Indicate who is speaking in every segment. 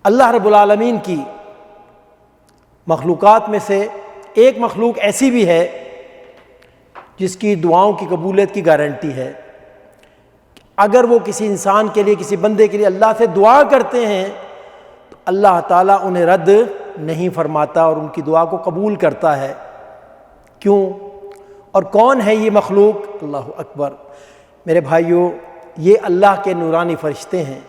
Speaker 1: اللہ رب العالمین کی مخلوقات میں سے ایک مخلوق ایسی بھی ہے جس کی دعاؤں کی قبولیت کی گارنٹی ہے۔ اگر وہ کسی انسان کے لیے، کسی بندے کے لیے اللہ سے دعا کرتے ہیں تو اللہ تعالیٰ انہیں رد نہیں فرماتا اور ان کی دعا کو قبول کرتا ہے۔ کیوں؟ اور کون ہے یہ مخلوق؟ اللہ اکبر! میرے بھائیوں، یہ اللہ کے نورانی فرشتے ہیں۔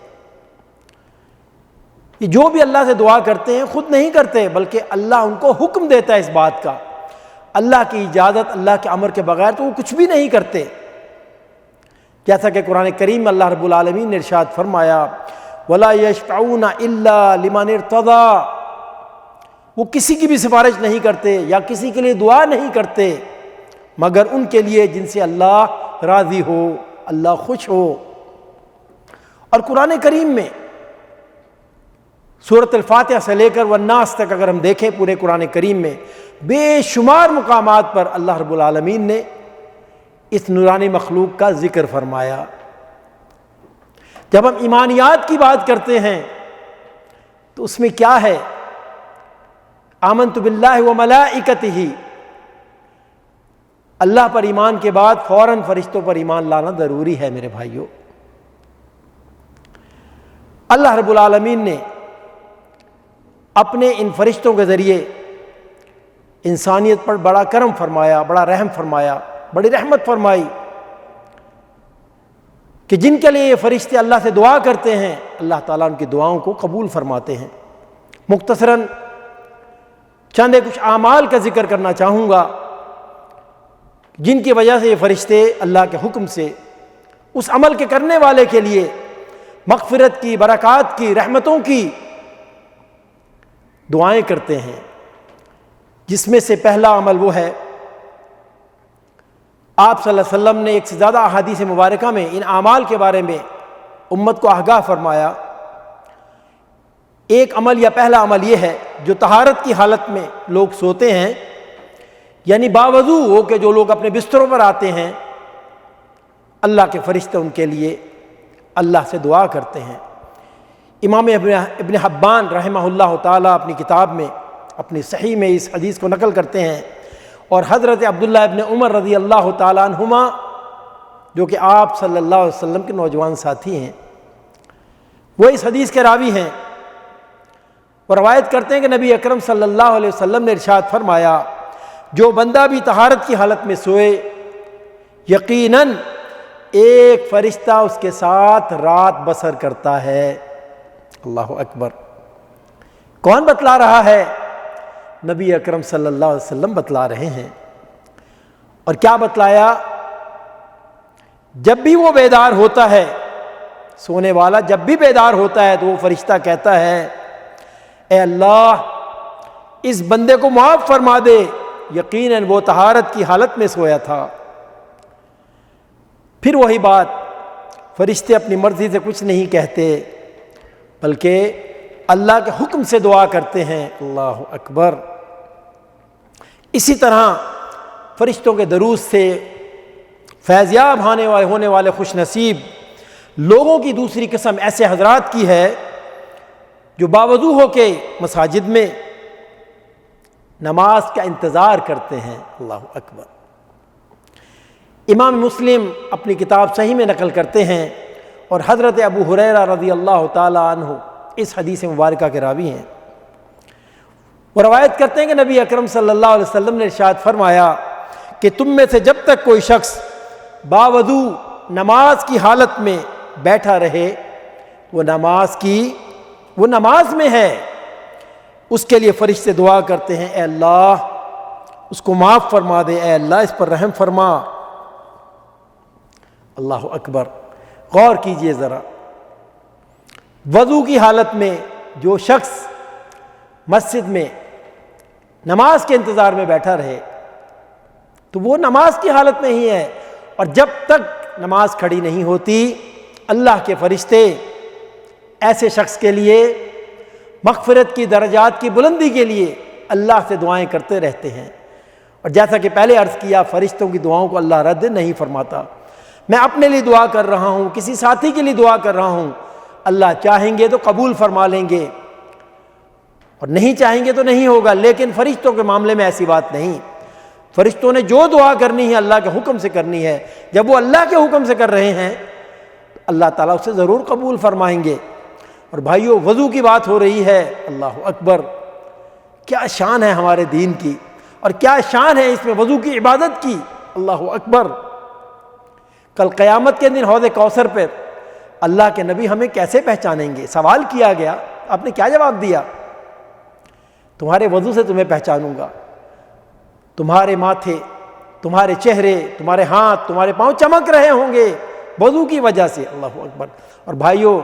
Speaker 1: یہ جو بھی اللہ سے دعا کرتے ہیں خود نہیں کرتے، بلکہ اللہ ان کو حکم دیتا ہے اس بات کا۔ اللہ کی اجازت، اللہ کے امر کے بغیر تو وہ کچھ بھی نہیں کرتے۔ جیسا کہ قرآن کریم میں اللہ رب العالمین نے ارشاد فرمایا وَلَا يَشْفَعُونَ إِلَّا لِمَنِ ارْتَضَىٰ، وہ کسی کی بھی سفارش نہیں کرتے یا کسی کے لیے دعا نہیں کرتے مگر ان کے لیے جن سے اللہ راضی ہو، اللہ خوش ہو۔ اور قرآن کریم میں سورۃ الفاتحہ سے لے کر والناس تک اگر ہم دیکھیں پورے قرآن کریم میں بے شمار مقامات پر اللہ رب العالمین نے اس نورانی مخلوق کا ذکر فرمایا۔ جب ہم ایمانیات کی بات کرتے ہیں تو اس میں کیا ہے؟ آمنت باللہ وملائکتہ، اللہ پر ایمان کے بعد فوراً فرشتوں پر ایمان لانا ضروری ہے میرے بھائیوں۔ اللہ رب العالمین نے اپنے ان فرشتوں کے ذریعے انسانیت پر بڑا کرم فرمایا، بڑا رحم فرمایا، بڑی رحمت فرمائی کہ جن کے لیے یہ فرشتے اللہ سے دعا کرتے ہیں اللہ تعالیٰ ان کی دعاؤں کو قبول فرماتے ہیں۔ مختصراً چند کچھ اعمال کا ذکر کرنا چاہوں گا جن کی وجہ سے یہ فرشتے اللہ کے حکم سے اس عمل کے کرنے والے کے لیے مغفرت کی، برکات کی، رحمتوں کی دعائیں کرتے ہیں۔ جس میں سے پہلا عمل وہ ہے، آپ صلی اللہ علیہ وسلم نے ایک سے زیادہ احادیث مبارکہ میں ان اعمال کے بارے میں امت کو آگاہ فرمایا۔ ایک عمل یا پہلا عمل یہ ہے جو طہارت کی حالت میں لوگ سوتے ہیں، یعنی باوضو ہو کہ جو لوگ اپنے بستروں پر آتے ہیں اللہ کے فرشتے ان کے لیے اللہ سے دعا کرتے ہیں۔ امام ابن حبان رحمہ اللہ تعالیٰ اپنی کتاب میں اپنی صحیح میں اس حدیث کو نقل کرتے ہیں، اور حضرت عبداللہ ابن عمر رضی اللہ تعالیٰ عنہما جو کہ آپ صلی اللہ علیہ وسلم کے نوجوان ساتھی ہیں، وہ اس حدیث کے راوی ہیں، وہ روایت کرتے ہیں کہ نبی اکرم صلی اللہ علیہ وسلم نے ارشاد فرمایا جو بندہ بھی طہارت کی حالت میں سوئے یقیناً ایک فرشتہ اس کے ساتھ رات بسر کرتا ہے۔ اللہ اکبر! کون بتلا رہا ہے؟ نبی اکرم صلی اللہ علیہ وسلم بتلا رہے ہیں۔ اور کیا بتلایا؟ جب بھی وہ بیدار ہوتا ہے، سونے والا جب بھی بیدار ہوتا ہے تو وہ فرشتہ کہتا ہے اے اللہ اس بندے کو معاف فرما دے، یقیناً وہ طہارت کی حالت میں سویا تھا۔ پھر وہی بات، فرشتے اپنی مرضی سے کچھ نہیں کہتے بلکہ اللہ کے حکم سے دعا کرتے ہیں۔ اللہ اکبر! اسی طرح فرشتوں کے درود سے فیضیاب ہونے والے خوش نصیب لوگوں کی دوسری قسم ایسے حضرات کی ہے جو باوضو ہو کے مساجد میں نماز کا انتظار کرتے ہیں۔ اللہ اکبر! امام مسلم اپنی کتاب صحیح میں نقل کرتے ہیں، اور حضرت ابو ہریرہ رضی اللہ تعالی عنہ اس حدیث مبارکہ کے راوی ہیں، وہ روایت کرتے ہیں کہ نبی اکرم صلی اللہ علیہ وسلم نے ارشاد فرمایا کہ تم میں سے جب تک کوئی شخص باوضو نماز کی حالت میں بیٹھا رہے وہ نماز میں ہے، اس کے لیے فرشتے دعا کرتے ہیں اے اللہ اس کو معاف فرما دے، اے اللہ اس پر رحم فرما۔ اللہ اکبر! غور کیجئے ذرا، وضو کی حالت میں جو شخص مسجد میں نماز کے انتظار میں بیٹھا رہے تو وہ نماز کی حالت میں ہی ہے، اور جب تک نماز کھڑی نہیں ہوتی اللہ کے فرشتے ایسے شخص کے لیے مغفرت کی درجات کی بلندی کے لیے اللہ سے دعائیں کرتے رہتے ہیں۔ اور جیسا کہ پہلے عرض کیا، فرشتوں کی دعاؤں کو اللہ رد نہیں فرماتا۔ میں اپنے لیے دعا کر رہا ہوں، کسی ساتھی کے لیے دعا کر رہا ہوں، اللہ چاہیں گے تو قبول فرما لیں گے، اور نہیں چاہیں گے تو نہیں ہوگا، لیکن فرشتوں کے معاملے میں ایسی بات نہیں۔ فرشتوں نے جو دعا کرنی ہے اللہ کے حکم سے کرنی ہے، جب وہ اللہ کے حکم سے کر رہے ہیں تو اللہ تعالیٰ اسے ضرور قبول فرمائیں گے۔ اور بھائیو، وضو کی بات ہو رہی ہے، اللہ اکبر، کیا شان ہے ہمارے دین کی، اور کیا شان ہے اس میں وضو کی عبادت کی، اللہ اکبر۔ کل قیامت کے دن حوض کوثر پہ اللہ کے نبی ہمیں کیسے پہچانیں گے؟ سوال کیا گیا، آپ نے کیا جواب دیا؟ تمہارے وضو سے تمہیں پہچانوں گا، تمہارے ماتھے، تمہارے چہرے، تمہارے ہاتھ، تمہارے پاؤں چمک رہے ہوں گے وضو کی وجہ سے، اللہ اکبر۔ اور بھائیو،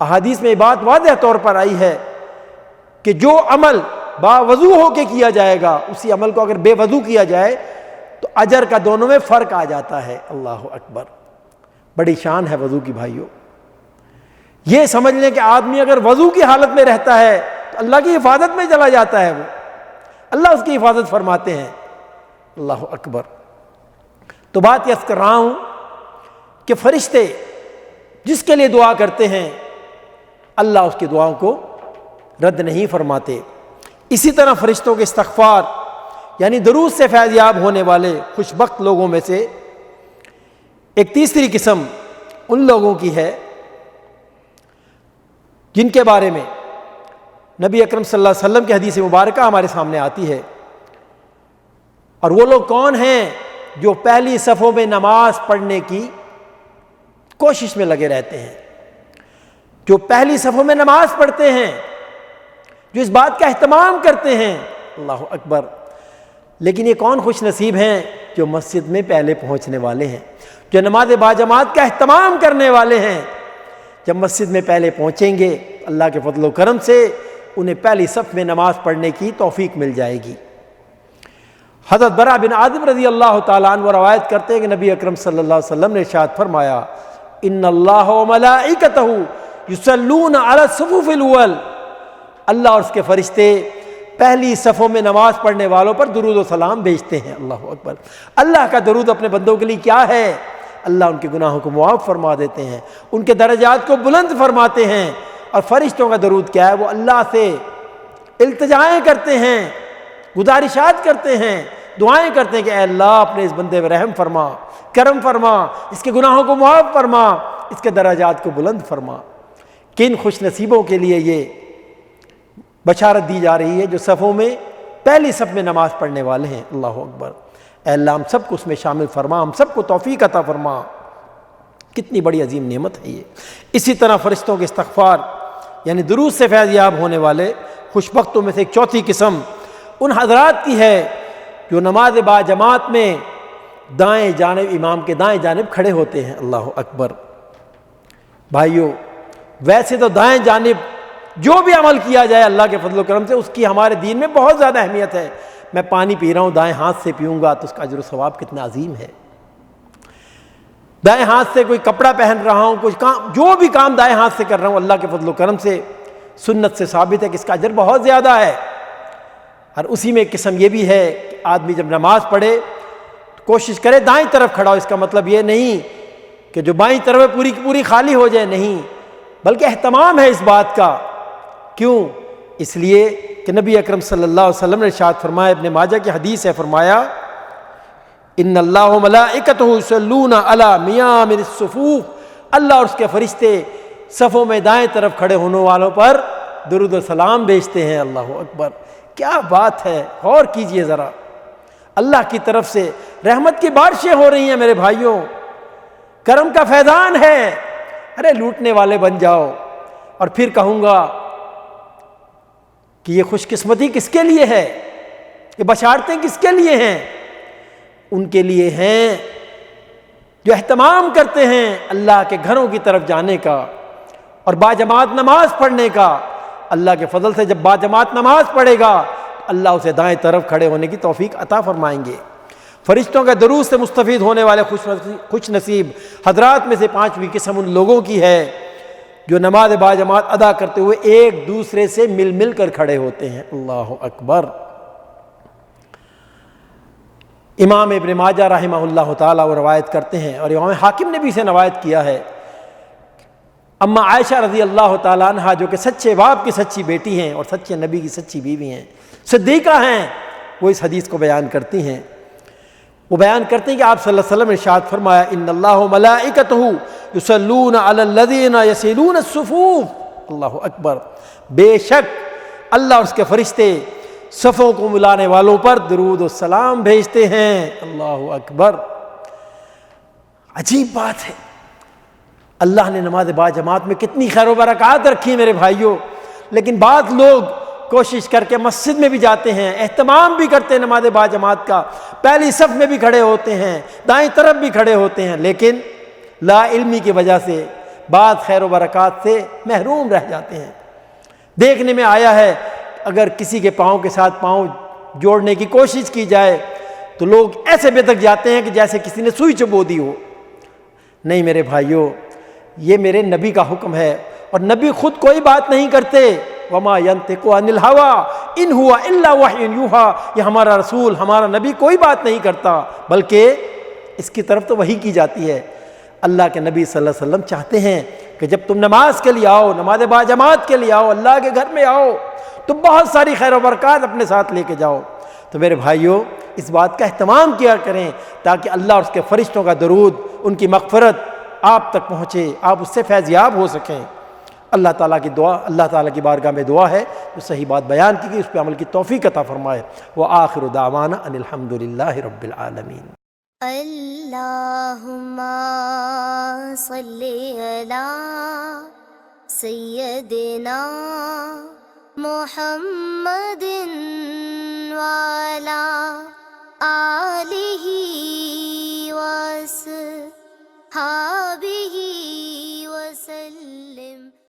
Speaker 1: احادیث میں بات واضح طور پر آئی ہے کہ جو عمل باوضو ہو کے کیا جائے گا، اسی عمل کو اگر بے وضو کیا جائے تو اجر کا دونوں میں فرق آ جاتا ہے، اللہ اکبر۔ بڑی شان ہے وضو کی بھائیو۔ یہ سمجھ لیں کہ آدمی اگر وضو کی حالت میں رہتا ہے تو اللہ کی حفاظت میں چلا جاتا ہے، وہ اللہ اس کی حفاظت فرماتے ہیں، اللہ اکبر۔ تو بات یہ کر رہا ہوں کہ فرشتے جس کے لیے دعا کرتے ہیں اللہ اس کی دعاؤں کو رد نہیں فرماتے۔ اسی طرح فرشتوں کے استغفار یعنی درود سے فیض یاب ہونے والے خوش بخت لوگوں میں سے ایک تیسری قسم ان لوگوں کی ہے جن کے بارے میں نبی اکرم صلی اللہ علیہ وسلم کی حدیث مبارکہ ہمارے سامنے آتی ہے۔ اور وہ لوگ کون ہیں؟ جو پہلی صفوں میں نماز پڑھنے کی کوشش میں لگے رہتے ہیں، جو پہلی صفوں میں نماز پڑھتے ہیں، جو اس بات کا اہتمام کرتے ہیں، اللہ اکبر۔ لیکن یہ کون خوش نصیب ہیں؟ جو مسجد میں پہلے پہنچنے والے ہیں، جو نماز باجماعت کا اہتمام کرنے والے ہیں۔ جب مسجد میں پہلے پہنچیں گے اللہ کے فضل و کرم سے انہیں پہلی صف میں نماز پڑھنے کی توفیق مل جائے گی۔ حضرت برا بن عازب رضی اللہ تعالیٰ عنہ روایت کرتے ہیں کہ نبی اکرم صلی اللہ علیہ وسلم نے ارشاد فرمایا، ان اللہ و ملائکتہ یصلون علی الصفوف الاول، اللہ اور اس کے فرشتے پہلی صفوں میں نماز پڑھنے والوں پر درود و سلام بھیجتے ہیں، اللہ اکبر۔ اللہ کا درود اپنے بندوں کے لیے کیا ہے؟ اللہ ان کے گناہوں کو معاف فرما دیتے ہیں، ان کے درجات کو بلند فرماتے ہیں۔ اور فرشتوں کا درود کیا ہے؟ وہ اللہ سے التجائیں کرتے ہیں، گزارشات کرتے ہیں، دعائیں کرتے ہیں کہ اے اللہ اپنے اس بندے پر رحم فرما، کرم فرما، اس کے گناہوں کو معاف فرما، اس کے درجات کو بلند فرما۔ کن خوش نصیبوں کے لیے یہ بشارت دی جا رہی ہے جو صفوں میں پہلی صف میں نماز پڑھنے والے ہیں، اللہ اکبر۔ اے اللہ ہم سب کو اس میں شامل فرما، ہم سب کو توفیق عطا فرما۔ کتنی بڑی عظیم نعمت ہے یہ۔ اسی طرح فرشتوں کے استغفار یعنی درود سے فیض یاب ہونے والے خوش بختوں میں سے ایک چوتھی قسم ان حضرات کی ہے جو نماز با جماعت میں دائیں جانب، امام کے دائیں جانب کھڑے ہوتے ہیں، اللہ اکبر۔ بھائیو، ویسے تو دائیں جانب جو بھی عمل کیا جائے اللہ کے فضل و کرم سے اس کی ہمارے دین میں بہت زیادہ اہمیت ہے۔ میں پانی پی رہا ہوں دائیں ہاتھ سے پیوں گا تو اس کا اجر و ثواب کتنا عظیم ہے۔ دائیں ہاتھ سے کوئی کپڑا پہن رہا ہوں، کچھ کام، جو بھی کام دائیں ہاتھ سے کر رہا ہوں اللہ کے فضل و کرم سے سنت سے ثابت ہے کہ اس کا اجر بہت زیادہ ہے۔ اور اسی میں ایک قسم یہ بھی ہے کہ آدمی جب نماز پڑھے تو کوشش کرے دائیں طرف کھڑا ہو۔ اس کا مطلب یہ نہیں کہ جو بائیں طرف پوری کی پوری خالی ہو جائے، نہیں، بلکہ اہتمام ہے اس بات کا۔ کیوں؟ اس لیے کہ نبی اکرم صلی اللہ علیہ وسلم نے ارشاد فرمایا، ابن ماجہ کی حدیث ہے، فرمایا ان اللہ و ملائکتہ یصلون علی میامن الصفوف، اللہ اور اس کے فرشتے صفوں میں دائیں طرف کھڑے ہونے والوں پر درود و سلام بھیجتے ہیں، اللہ اکبر۔ کیا بات ہے، غور کیجئے ذرا۔ اللہ کی طرف سے رحمت کی بارشیں ہو رہی ہیں میرے بھائیوں، کرم کا فیضان ہے۔ ارے لوٹنے والے بن جاؤ۔ اور پھر کہوں گا کہ یہ خوش قسمتی کس کے لیے ہے، یہ بشارتیں کس کے لیے ہیں؟ ان کے لیے ہیں جو اہتمام کرتے ہیں اللہ کے گھروں کی طرف جانے کا اور باجماعت نماز پڑھنے کا۔ اللہ کے فضل سے جب باجماعت نماز پڑھے گا تو اللہ اسے دائیں طرف کھڑے ہونے کی توفیق عطا فرمائیں گے۔ فرشتوں کے درود سے مستفید ہونے والے خوش نصیب حضرات میں سے پانچویں قسم ان لوگوں کی ہے جو نماز باجماعت ادا کرتے ہوئے ایک دوسرے سے مل مل کر کھڑے ہوتے ہیں، اللہ اکبر۔ امام ابن ماجہ رحمہ اللہ تعالیٰ وہ روایت کرتے ہیں اور امام حاکم نے بھی اسے روایت کیا ہے اما عائشہ رضی اللہ تعالیٰ عنہ جو کہ سچے باپ کی سچی بیٹی ہیں اور سچے نبی کی سچی بیوی ہیں، صدیقہ ہیں، وہ اس حدیث کو بیان کرتی ہیں۔ وہ بیان کرتے ہیں کہ آپ صلی اللہ علیہ وسلم نے ارشاد فرمایا ان اللہ ملائکتہ یصلون علی الذین یصلون الصفوف، اللہ اکبر، بے شک اللہ اور اس کے فرشتے صفوں کو ملانے والوں پر درود و سلام بھیجتے ہیں۔ اللہ اکبر، عجیب بات ہے، اللہ نے نماز با جماعت میں کتنی خیر و برکات رکھی میرے بھائیوں، لیکن بعض لوگ کوشش کر کے مسجد میں بھی جاتے ہیں، اہتمام بھی کرتے ہیں نماز با جماعت کا، پہلی صف میں بھی کھڑے ہوتے ہیں، دائیں طرف بھی کھڑے ہوتے ہیں، لیکن لا علمی کی وجہ سے بعض خیر و برکات سے محروم رہ جاتے ہیں۔ دیکھنے میں آیا ہے اگر کسی کے پاؤں کے ساتھ پاؤں جوڑنے کی کوشش کی جائے تو لوگ ایسے بے تک جاتے ہیں کہ جیسے کسی نے سوئی چبو دی ہو۔ نہیں میرے بھائیوں، یہ میرے نبی کا حکم ہے، اور نبی خود کوئی بات نہیں کرتے، وما ينطق عن الهوى ان هو الا وحی یوحى، یہ ہمارا رسول، ہمارا نبی کوئی بات نہیں کرتا، بلکہ اس کی طرف تو وحی کی جاتی ہے۔ اللہ کے نبی صلی اللہ علیہ وسلم چاہتے ہیں کہ جب تم نماز کے لیے آؤ، نماز با جماعت کے لیے آؤ، اللہ کے گھر میں آؤ، تو بہت ساری خیر و برکات اپنے ساتھ لے کے جاؤ۔ تو میرے بھائیوں، اس بات کا اہتمام کیا کریں تاکہ اللہ اور اس کے فرشتوں کا درود، ان کی مغفرت آپ تک پہنچے، آپ اس سے فیض یاب ہو سکیں۔ اللہ تعالیٰ کی دعا، اللہ تعالیٰ کی بارگاہ میں دعا ہے جو صحیح بات بیان کی گئی اس پہ عمل کی توفیق عطا فرمائے۔ وآخر دعوانا ان الحمد للہ رب العالمین۔
Speaker 2: اللہم صلی علی سیدنا محمد وعلی آلہ